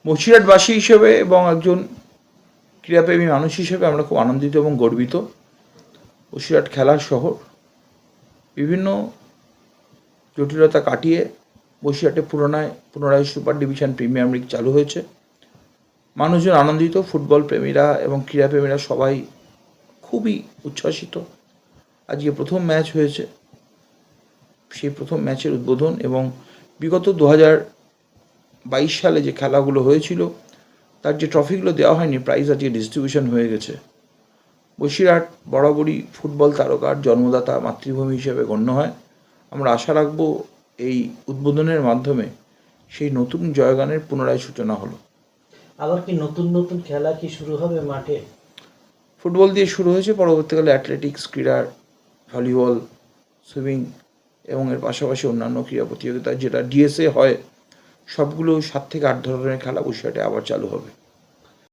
বসিরহাটবাসী হিসেবে এবং একজন ক্রীড়াপ্রেমী মানুষ হিসেবে আমরা খুব আনন্দিত এবং গর্বিত। বসিরহাট খেলার শহর, বিভিন্ন জটিলতা কাটিয়ে বসিরহাটে পুনরায় সুপার ডিভিশন প্রিমিয়ার লিগ চালু হয়েছে। মানুষজন আনন্দিত, ফুটবল প্রেমীরা এবং ক্রীড়াপ্রেমীরা সবাই খুবই উচ্ছ্বাসিত। আজকে প্রথম ম্যাচ হয়েছে, সেই প্রথম ম্যাচের উদ্বোধন, এবং বিগত 2022 সালে যে খেলাগুলো হয়েছিল তার যে ট্রফিগুলো দেওয়া হয়নি, প্রাইজ আজকে ডিস্ট্রিবিউশন হয়ে গেছে। বসিরহাট বরাবরই ফুটবল তারকার জন্মদাতা মাতৃভূমি হিসেবে গণ্য হয়। আমরা আশা রাখব এই উদ্বোধনের মাধ্যমে সেই নতুন জয়গানের পুনরায় সূচনা হলো। আবার কি নতুন নতুন খেলা কি শুরু হবে মাঠে? ফুটবল দিয়ে শুরু হয়েছে, পরবর্তীকালে অ্যাথলেটিক্স ক্রীড়া, ভলিবল, সুইমিং এবং এর পাশাপাশি অন্যান্য ক্রীড়া প্রতিযোগিতা যেটা ডিএসএ হয়, সবগুলো 7 থেকে 8 ধরনের খেলা বসিরহাটে আবার চালু হবে।